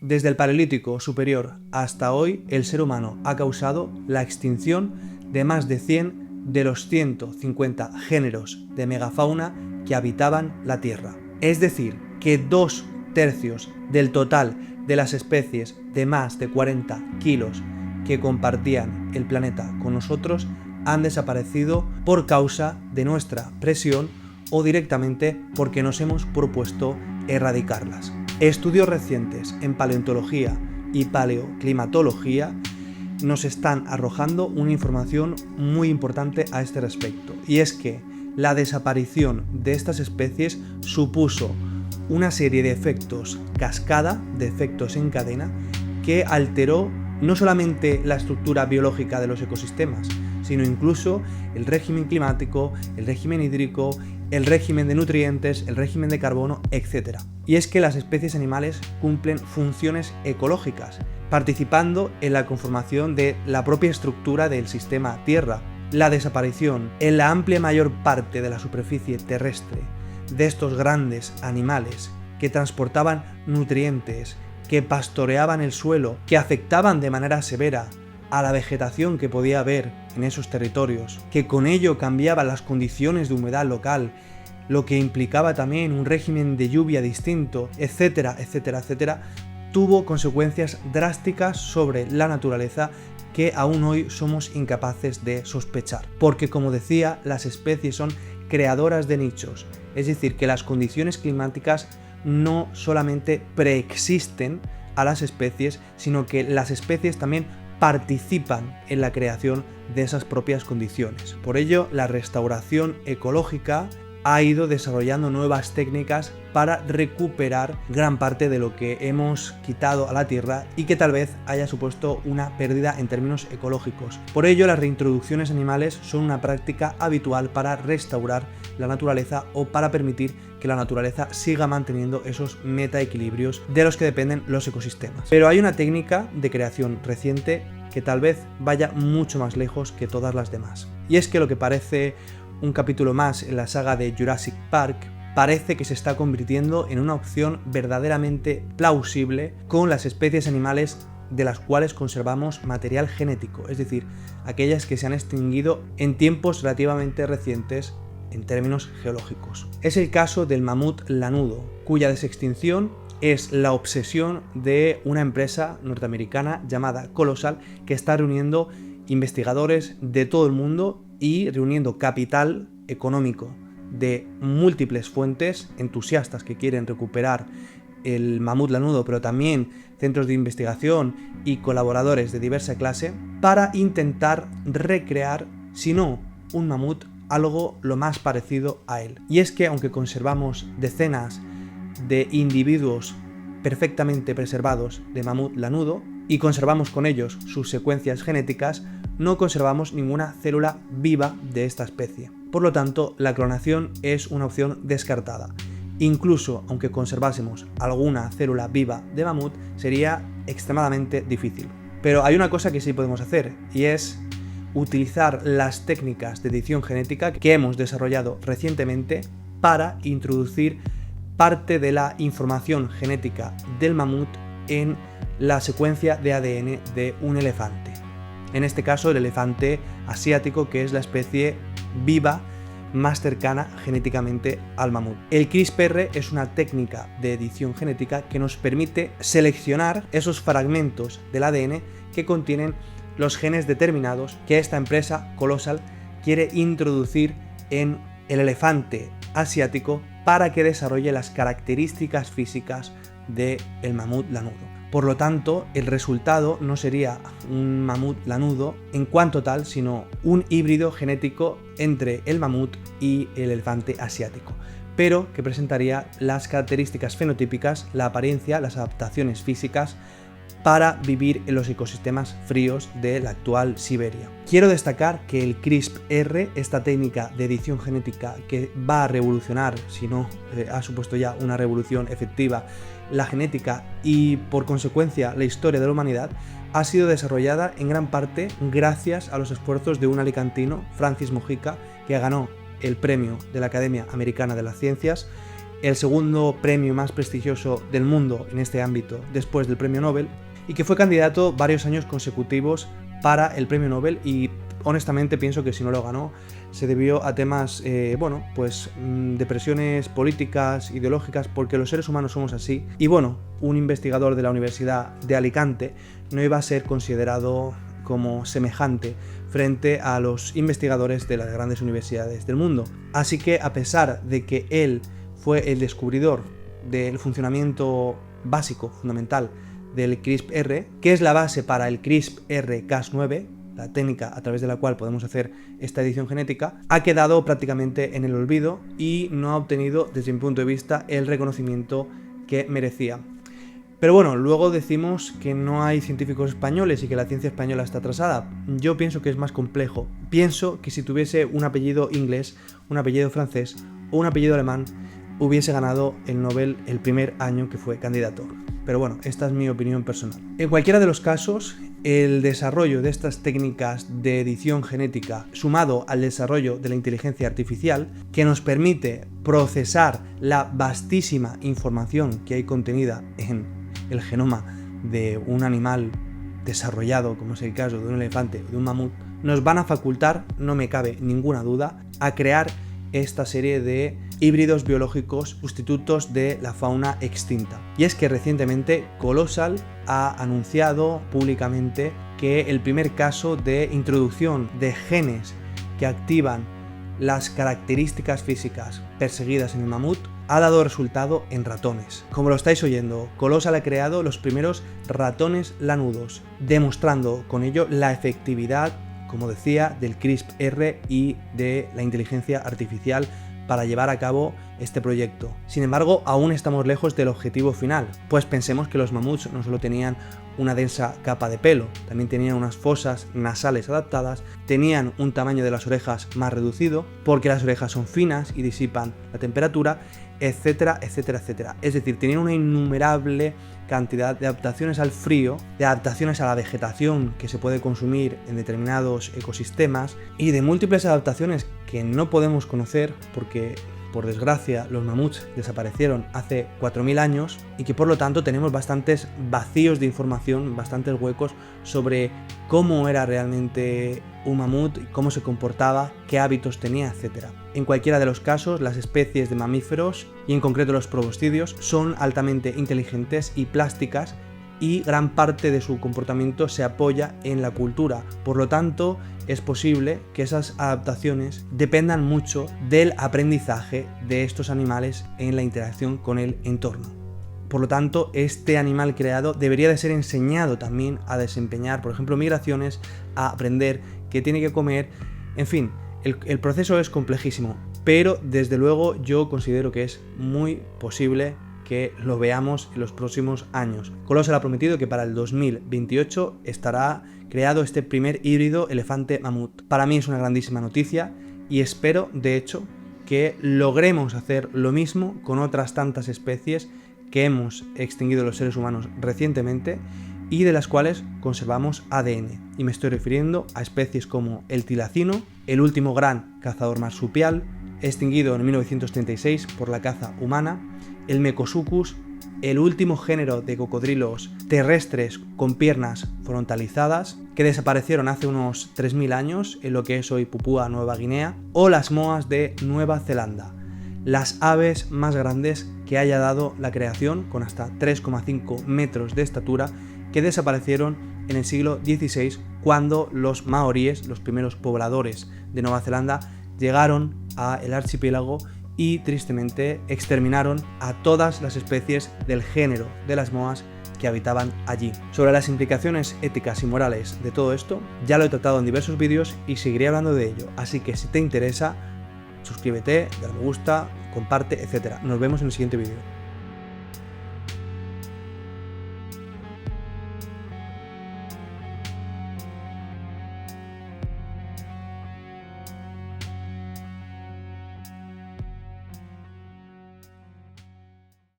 Desde el Paleolítico superior hasta hoy, el ser humano ha causado la extinción de más de 100 de los 150 géneros de megafauna que habitaban la Tierra. Es decir, que 2/3 del total de las especies de más de 40 kilos que compartían el planeta con nosotros han desaparecido por causa de nuestra presión o directamente porque nos hemos propuesto erradicarlas. Estudios recientes en paleontología y paleoclimatología nos están arrojando una información muy importante a este respecto, y es que la desaparición de estas especies supuso una serie de efectos cascada, de efectos en cadena, que alteró no solamente la estructura biológica de los ecosistemas, sino incluso el régimen climático, el régimen hídrico, el régimen de nutrientes, el régimen de carbono, etc. Y es que las especies animales cumplen funciones ecológicas, participando en la conformación de la propia estructura del sistema Tierra. La desaparición en la amplia mayor parte de la superficie terrestre de estos grandes animales que transportaban nutrientes, que pastoreaban el suelo, que afectaban de manera severa a la vegetación que podía haber en esos territorios, que con ello cambiaban las condiciones de humedad local, lo que implicaba también un régimen de lluvia distinto, etcétera, etcétera, etcétera, tuvo consecuencias drásticas sobre la naturaleza que aún hoy somos incapaces de sospechar. Porque, como decía, las especies son creadoras de nichos, es decir, que las condiciones climáticas no solamente preexisten a las especies, sino que las especies también participan en la creación de esas propias condiciones. Por ello, la restauración ecológica ha ido desarrollando nuevas técnicas para recuperar gran parte de lo que hemos quitado a la Tierra y que tal vez haya supuesto una pérdida en términos ecológicos. Por ello, las reintroducciones animales son una práctica habitual para restaurar la naturaleza o para permitir que la naturaleza siga manteniendo esos metaequilibrios de los que dependen los ecosistemas. Pero hay una técnica de creación reciente que tal vez vaya mucho más lejos que todas las demás. Y es que lo que parece un capítulo más en la saga de Jurassic Park parece que se está convirtiendo en una opción verdaderamente plausible con las especies animales de las cuales conservamos material genético, es decir, aquellas que se han extinguido en tiempos relativamente recientes en términos geológicos. Es el caso del mamut lanudo, cuya desextinción es la obsesión de una empresa norteamericana llamada Colossal, que está reuniendo investigadores de todo el mundo y reuniendo capital económico de múltiples fuentes, entusiastas que quieren recuperar el mamut lanudo, pero también centros de investigación y colaboradores de diversa clase, para intentar recrear, si no un mamut, algo lo más parecido a él. Y es que aunque conservamos decenas de individuos perfectamente preservados de mamut lanudo y conservamos con ellos sus secuencias genéticas, no conservamos ninguna célula viva de esta especie. Por lo tanto, la clonación es una opción descartada. Incluso aunque conservásemos alguna célula viva de mamut, sería extremadamente difícil. Pero hay una cosa que sí podemos hacer, y es utilizar las técnicas de edición genética que hemos desarrollado recientemente para introducir parte de la información genética del mamut en la secuencia de ADN de un elefante. En este caso, el elefante asiático, que es la especie viva más cercana genéticamente al mamut. El CRISPR es una técnica de edición genética que nos permite seleccionar esos fragmentos del ADN que contienen los genes determinados que esta empresa Colossal quiere introducir en el elefante asiático para que desarrolle las características físicas del mamut lanudo. Por lo tanto, el resultado no sería un mamut lanudo en cuanto tal, sino un híbrido genético entre el mamut y el elefante asiático, pero que presentaría las características fenotípicas, la apariencia, las adaptaciones físicas para vivir en los ecosistemas fríos de la actual Siberia. Quiero destacar que el CRISPR, esta técnica de edición genética que va a revolucionar, si no ha supuesto ya una revolución efectiva, la genética y por consecuencia la historia de la humanidad, ha sido desarrollada en gran parte gracias a los esfuerzos de un alicantino, Francis Mojica, que ganó el premio de la Academia Americana de las Ciencias el segundo premio más prestigioso del mundo en este ámbito después del premio Nobel, y que fue candidato varios años consecutivos para el premio Nobel, y honestamente pienso que si no lo ganó se debió a temas, de presiones políticas, ideológicas, porque los seres humanos somos así. Y bueno, un investigador de la Universidad de Alicante no iba a ser considerado como semejante frente a los investigadores de las grandes universidades del mundo. Así que, a pesar de que él fue el descubridor del funcionamiento básico, fundamental, del CRISPR, que es la base para el CRISPR-Cas9, la técnica a través de la cual podemos hacer esta edición genética, ha quedado prácticamente en el olvido y no ha obtenido, desde mi punto de vista, el reconocimiento que merecía. Pero bueno, luego decimos que no hay científicos españoles y que la ciencia española está atrasada. Yo pienso que es más complejo. Pienso que si tuviese un apellido inglés, un apellido francés o un apellido alemán, hubiese ganado el Nobel el primer año que fue candidato. Pero bueno, esta es mi opinión personal. En cualquiera de los casos, el desarrollo de estas técnicas de edición genética, sumado al desarrollo de la inteligencia artificial, que nos permite procesar la vastísima información que hay contenida en el genoma de un animal desarrollado, como es el caso de un elefante o de un mamut, nos van a facultar, no me cabe ninguna duda, a crear esta serie de híbridos biológicos sustitutos de la fauna extinta. Y es que recientemente Colossal ha anunciado públicamente que el primer caso de introducción de genes que activan las características físicas perseguidas en el mamut ha dado resultado en ratones. Como lo estáis oyendo, Colossal ha creado los primeros ratones lanudos, demostrando con ello la efectividad, como decía, del CRISPR y de la inteligencia artificial para llevar a cabo este proyecto. Sin embargo, aún estamos lejos del objetivo final, pues pensemos que los mamuts no solo tenían una densa capa de pelo, también tenían unas fosas nasales adaptadas, tenían un tamaño de las orejas más reducido, porque las orejas son finas y disipan la temperatura, etcétera, etcétera, etcétera. Es decir, tenían una innumerable cantidad de adaptaciones al frío, de adaptaciones a la vegetación que se puede consumir en determinados ecosistemas y de múltiples adaptaciones que no podemos conocer porque, por desgracia, los mamuts desaparecieron hace 4000 años y que por lo tanto tenemos bastantes vacíos de información, bastantes huecos sobre cómo era realmente un mamut, cómo se comportaba, qué hábitos tenía, etc. En cualquiera de los casos, las especies de mamíferos, y en concreto los proboscidios, son altamente inteligentes y plásticas, y gran parte de su comportamiento se apoya en la cultura. Por lo tanto, es posible que esas adaptaciones dependan mucho del aprendizaje de estos animales en la interacción con el entorno. Por lo tanto, este animal creado debería de ser enseñado también a desempeñar, por ejemplo, migraciones, a aprender qué tiene que comer, en fin, el proceso es complejísimo, pero desde luego yo considero que es muy posible que lo veamos en los próximos años. Colossal ha prometido que para el 2028 estará creado este primer híbrido elefante-mamut. Para mí es una grandísima noticia y espero, de hecho, que logremos hacer lo mismo con otras tantas especies que hemos extinguido los seres humanos recientemente y de las cuales conservamos ADN. Y me estoy refiriendo a especies como el tilacino, el último gran cazador marsupial, extinguido en 1936 por la caza humana, el Mecosuchus, el último género de cocodrilos terrestres con piernas frontalizadas, que desaparecieron hace unos 3000 años en lo que es hoy Papúa Nueva Guinea, o las moas de Nueva Zelanda, las aves más grandes que haya dado la creación, con hasta 3,5 metros de estatura, que desaparecieron en el siglo XVI cuando los maoríes, los primeros pobladores de Nueva Zelanda, llegaron al archipiélago y tristemente exterminaron a todas las especies del género de las moas que habitaban allí. Sobre las implicaciones éticas y morales de todo esto, ya lo he tratado en diversos vídeos y seguiré hablando de ello, así que si te interesa, suscríbete, dale me gusta, comparte, etc. Nos vemos en el siguiente vídeo.